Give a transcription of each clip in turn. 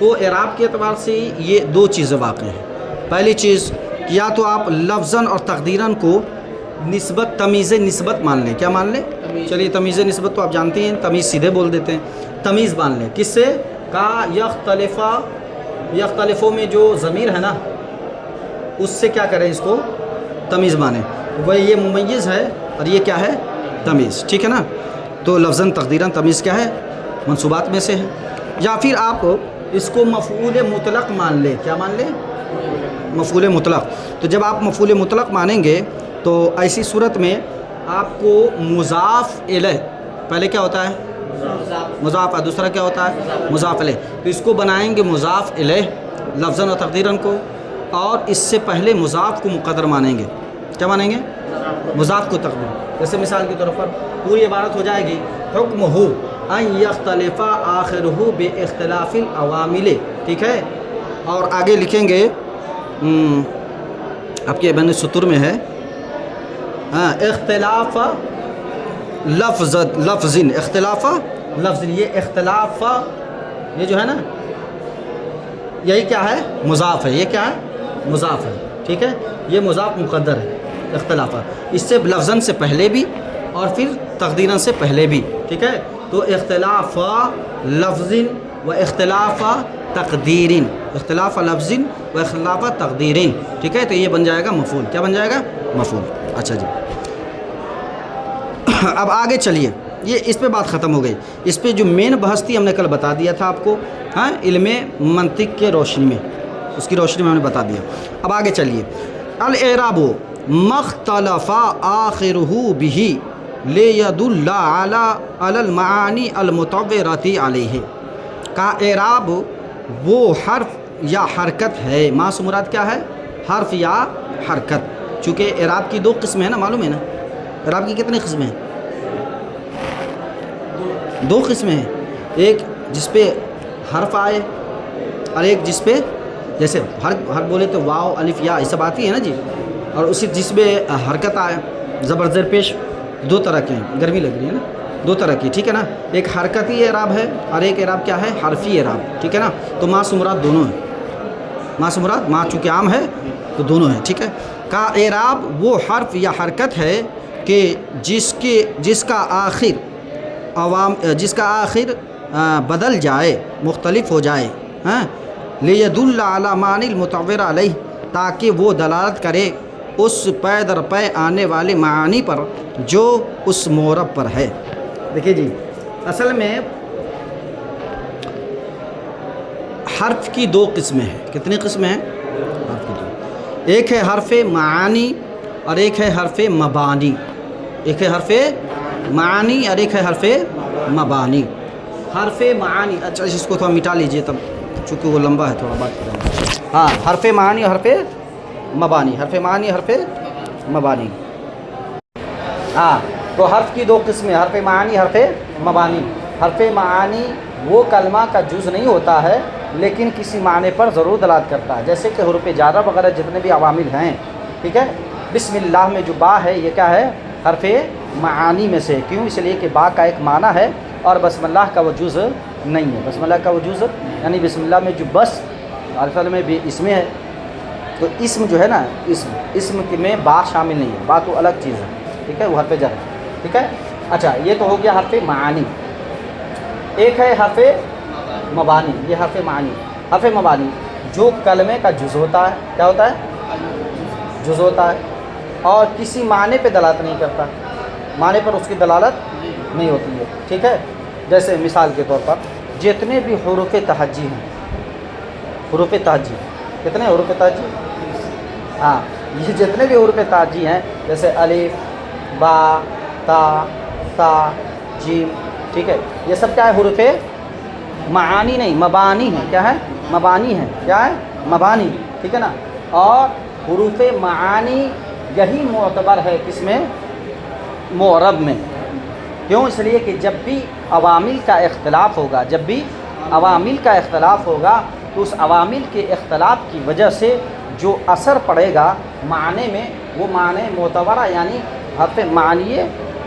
تو اعراب کے اعتبار سے یہ دو چیزیں واقع ہیں. پہلی چیز یا تو آپ لفظاً اور تقدیراً کو نسبت تمیز نسبت مان لیں. کیا مان لیں؟ چلیے تمیز نسبت تو آپ جانتے ہیں, تمیز سیدھے بول دیتے ہیں. تمیز مان لیں کس سے؟ کا یختلفوں میں جو ضمیر ہے نا اس سے کیا کریں, اس کو تمیز مانیں. وہ یہ ممیز ہے اور یہ کیا ہے؟ تمیز. ٹھیک ہے نا. تو لفظاً تقدیراً تمیز کیا ہے؟ منصوبات میں سے ہے. یا پھر آپ اس کو مفعول مطلق مان لیں. کیا مان لیں؟ مفعول مطلق. تو جب آپ مفعول مطلق مانیں گے تو ایسی صورت میں آپ کو مضاف الیہ, پہلے کیا ہوتا ہے؟ مضاف. دوسرا کیا ہوتا ہے؟ مضاف الیہ. تو اس کو بنائیں گے مضاف الیہ لفظاً و تقدیراً کو, اور اس سے پہلے مضاف کو مقدر مانیں گے. کیا مانیں گے؟ مضاف کو تقدیر. جیسے مثال کے طور پر پوری عبارت ہو جائے گی حکم ہو ان یختلف آخرہ باختلاف العوامل. ٹھیک ہے. اور آگے لکھیں گے آپ کے بین سطور میں ہے اختلاف لفظ اختلاف لفظ. یہ اختلاف یہ جو ہے نا یہی کیا ہے؟ مضاف ہے. یہ کیا ہے؟ مضاف ہے. ٹھیک ہے. یہ مضاف مقدر ہے اختلاف. اس سے لفظاً سے پہلے بھی اور پھر تقدیراً سے پہلے بھی. ٹھیک ہے. تو اختلاف لفظ و اختلاف تقدیرین, اختلاف لفظ و اختلاف تقدیرین. ٹھیک ہے. تو یہ بن جائے گا مفعول. کیا بن جائے گا؟ مفعول. اچھا جی, اب آگے چلیے. یہ اس پہ بات ختم ہو گئی. اس پہ جو مین بحث تھی ہم نے کل بتا دیا تھا آپ کو, ہاں, علم منطق کے روشنی میں, اس کی روشنی میں ہم نے بتا دیا. اب آگے چلیے. الاعراب مختلف آخرہ بہ لیدل علی المعانی المتورۃ علیہ. کا اعراب وہ حرف یا حرکت ہے. ما سے مراد کیا ہے؟ حرف یا حرکت. چونکہ اعراب کی دو قسمیں ہیں نا, معلوم ہے نا. اعراب کی کتنی قسمیں ہیں؟ دو قسمیں ہیں. ایک جس پہ حرف آئے اور ایک جس پہ جیسے ہر بولے تو واو الف یا یہ سب آتی ہے نا جی, اور اسی جس پہ حرکت آئے زبر زیر پیش. دو طرح کے ہیں. گرمی لگ رہی ہے نا. دو طرح کی. ٹھیک ہے نا. ایک حرکتی اعراب ہے اور ایک اعراب کیا ہے؟ حرفی اعراب. ٹھیک ہے نا. تو ما سے مراد دونوں ہیں. ما سے مراد ما چونکہ عام ہے تو دونوں ہیں. ٹھیک ہے. کا اعراب وہ حرف یا حرکت ہے کہ جس کا آخر بدل جائے, مختلف ہو جائے, ہاں, لیدل علی معنی المتور علیہ, تاکہ وہ دلالت کرے اس پے در پے آنے والے معانی پر جو اس مورب پر ہے. دیکھیے جی, اصل میں حرف کی دو قسمیں ہیں. کتنی قسمیں ہیں؟ حرف کی دو. ایک ہے حرف معانی اور ایک ہے حرف مبانی. ایک ہے حرف معانی اور ایک ہے حرف مبانی. حرف معانی, اچھا اس کو تھوڑا مٹا لیجئے تب, چونکہ وہ لمبا ہے تھوڑا بات کریں گے. ہاں, حرف معانی اور حرف مبانی. حرف معانی حرف مبانی. ہاں, تو حرف کی دو قسمیں, حرف معانی حرف مبانی. حرف معانی وہ کلمہ کا جز نہیں ہوتا ہے لیکن کسی معنی پر ضرور دلالت کرتا ہے, جیسے کہ حروف جارہ وغیرہ جتنے بھی عوامل ہیں. ٹھیک ہے. بسم اللہ میں جو با ہے یہ کیا ہے؟ حرف معانی میں سے. کیوں؟ اس لیے کہ با کا ایک معنی ہے اور بسم اللہ کا وہ جز نہیں ہے. بسم اللہ کا وہ جز یعنی بسم اللہ میں جو بس اصل میں بھی اسم ہے, تو اسم جو ہے نا, اسم میں با شامل نہیں ہے. با تو الگ چیز ہے. ٹھیک ہے. وہ حرف جر ہے. ٹھیک ہے. اچھا, یہ تو ہو گیا حرف معانی. ایک ہے حرف مبانی. یہ حرف معانی. حرف مبانی جو کلمے کا جز ہوتا ہے. کیا ہوتا ہے؟ جز ہوتا ہے اور کسی معنی پہ دلالت نہیں کرتا, معنی پر اس کی دلالت نہیں ہوتی ہے. ٹھیک ہے. جیسے مثال کے طور پر جتنے بھی حروف تہجی ہیں, حروف تہجی کتنے حروف تہجی؟ ہاں, یہ جتنے بھی حروف تہجی ہیں جیسے الف, با, تا, ثا, جیم. ٹھیک ہے. یہ سب کیا ہے؟ حروف معانی نہیں, مبانی ہیں. کیا ہے؟ مبانی ہیں. کیا ہے؟ مبانی. ٹھیک ہے نا. اور حروف معانی یہی معتبر ہے کس میں؟ معرب میں. کیوں؟ اس لیے کہ جب بھی عوامل کا اختلاف ہوگا, جب بھی عوامل کا اختلاف ہوگا تو اس عوامل کے اختلاف کی وجہ سے جو اثر پڑے گا معنی میں, وہ معنی معتبرہ یعنی حرف معنی,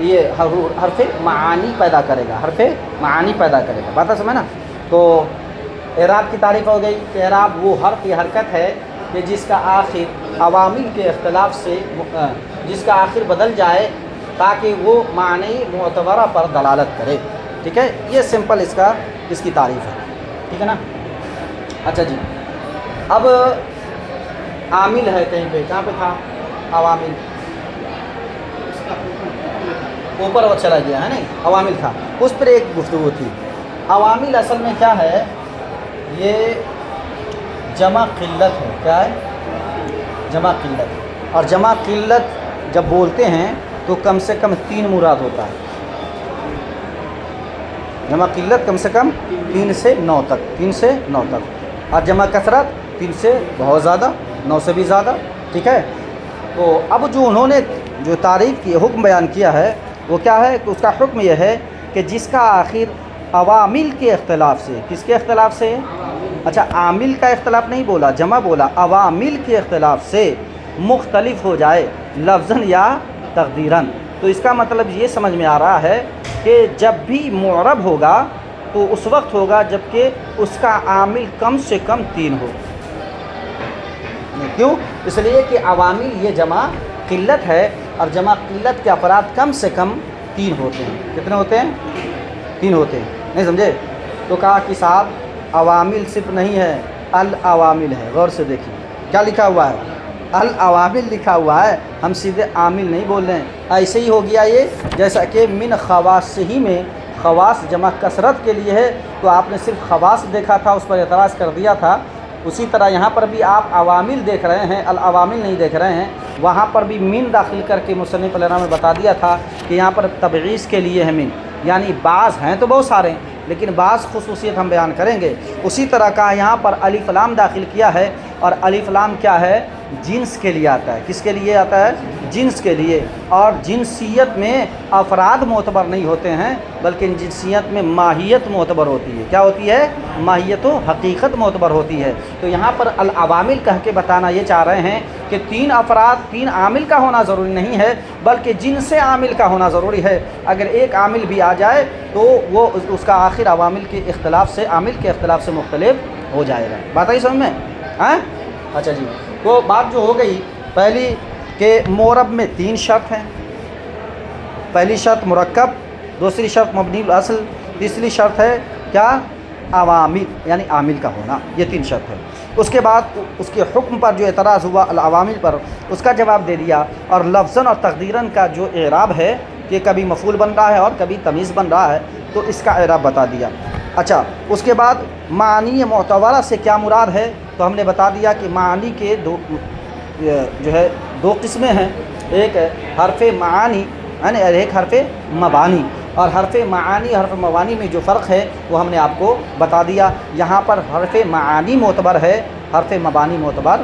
یہ حرف معانی پیدا کرے گا. حرف معانی پیدا کرے گا. بات سمجھے نا. تو اعراب کی تعریف ہو گئی کہ اعراب وہ حرف یا حرکت ہے کہ جس کا آخر عوامل کے اختلاف سے جس کا آخر بدل جائے تاکہ وہ معنی معتبرہ پر دلالت کرے. ٹھیک ہے، یہ سمپل اس کی تعریف ہے. ٹھیک ہے نا. اچھا جی، اب عامل ہے کہیں پہ، کہاں پہ تھا عوامل؟ اوپر وہ چلا گیا ہے نہیں، عوامل تھا، اس پر ایک گفتگو تھی. عوامل اصل میں کیا ہے؟ یہ جمع قلت ہے. کیا ہے؟ جمع قلت. اور جمع قلت جب بولتے ہیں تو کم سے کم 3 مراد ہوتا ہے. جمع قلت کم سے کم 3 سے 9 تک، 3 سے 9 تک. اور جمع کثرت 3 سے بہت زیادہ، 9 سے بھی زیادہ. ٹھیک ہے. تو اب جو انہوں نے جو تعریف کی حکم بیان کیا ہے وہ کیا ہے کہ اس کا حکم یہ ہے کہ جس کا آخر عوامل کے اختلاف سے، کس کے اختلاف سے؟ اچھا، عامل کا اختلاف نہیں بولا، جمع بولا. عوامل کے اختلاف سے مختلف ہو جائے لفظاً یا تقدیراً، تو اس کا مطلب یہ سمجھ میں آ رہا ہے کہ جب بھی معرب ہوگا تو اس وقت ہوگا جب کہ اس کا عامل کم سے کم 3 ہو. کیوں؟ اس لیے کہ عوامل یہ جمع قلت ہے، اور جمع قلت کے افراد کم سے کم 3 ہوتے ہیں. کتنے ہوتے ہیں؟ 3 ہوتے ہیں. نہیں سمجھے؟ تو کہا کہ صاحب عوامل صرف نہیں ہے، العوامل ہے. غور سے دیکھیے کیا لکھا ہوا ہے، العوامل لکھا ہوا ہے. ہم سیدھے عامل نہیں بول رہے ہیں. ایسے ہی ہو گیا یہ، جیسا کہ من خواص ہی میں خواص جمع کثرت کے لیے ہے، تو آپ نے صرف خواص دیکھا تھا، اس پر اعتراض کر دیا تھا. اسی طرح یہاں پر بھی آپ عوامل دیکھ رہے ہیں، العوامل نہیں دیکھ رہے ہیں. وہاں پر بھی من داخل کر کے مصنف علیہ نے بتا دیا تھا کہ یہاں پر تبعیض کے لیے ہے من، یعنی بعض ہیں تو بہت سارے ہیں لیکن بعض خصوصیت ہم بیان کریں گے. اسی طرح کا یہاں پر الف لام داخل کیا ہے، اور الف لام کیا ہے؟ جنس کے لیے آتا ہے. کس کے لیے آتا ہے؟ جنس کے لیے. اور جنسیت میں افراد معتبر نہیں ہوتے ہیں بلکہ جنسیت میں ماہیت معتبر ہوتی ہے. کیا ہوتی ہے؟ ماہیت و حقیقت معتبر ہوتی ہے. تو یہاں پر العوامل کہہ کے بتانا یہ چاہ رہے ہیں کہ 3 افراد، 3 عامل کا ہونا ضروری نہیں ہے بلکہ جنس عامل کا ہونا ضروری ہے. اگر ایک عامل بھی آ جائے تو وہ اس کا آخر عوامل کے اختلاف سے، عامل کے اختلاف سے مختلف ہو جائے گا. بات آئی سمجھ میں؟ ہاں. اچھا جی، تو بات جو ہو گئی پہلی کہ معرب میں 3 شرط ہیں. پہلی شرط مرکب، دوسری شرط مبنی الاصل، تیسری شرط ہے کیا؟ عوامل یعنی عامل کا ہونا. یہ 3 شرط ہے. اس کے بعد اس کے حکم پر جو اعتراض ہوا العوامل پر، اس کا جواب دے دیا. اور لفظاً اور تقدیراً کا جو اعراب ہے کہ کبھی مفعول بن رہا ہے اور کبھی تمیز بن رہا ہے، تو اس کا اعراب بتا دیا. اچھا، اس کے بعد معنی معتبرہ سے کیا مراد ہے؟ تو ہم نے بتا دیا کہ معنی کے دو قسمیں ہیں. ایک ہے حرف معانی یعنی ایک حرف مبانی. اور حرف معانی حرف مبانی میں جو فرق ہے وہ ہم نے آپ کو بتا دیا. یہاں پر حرف معانی معتبر ہے، حرف مبانی معتبر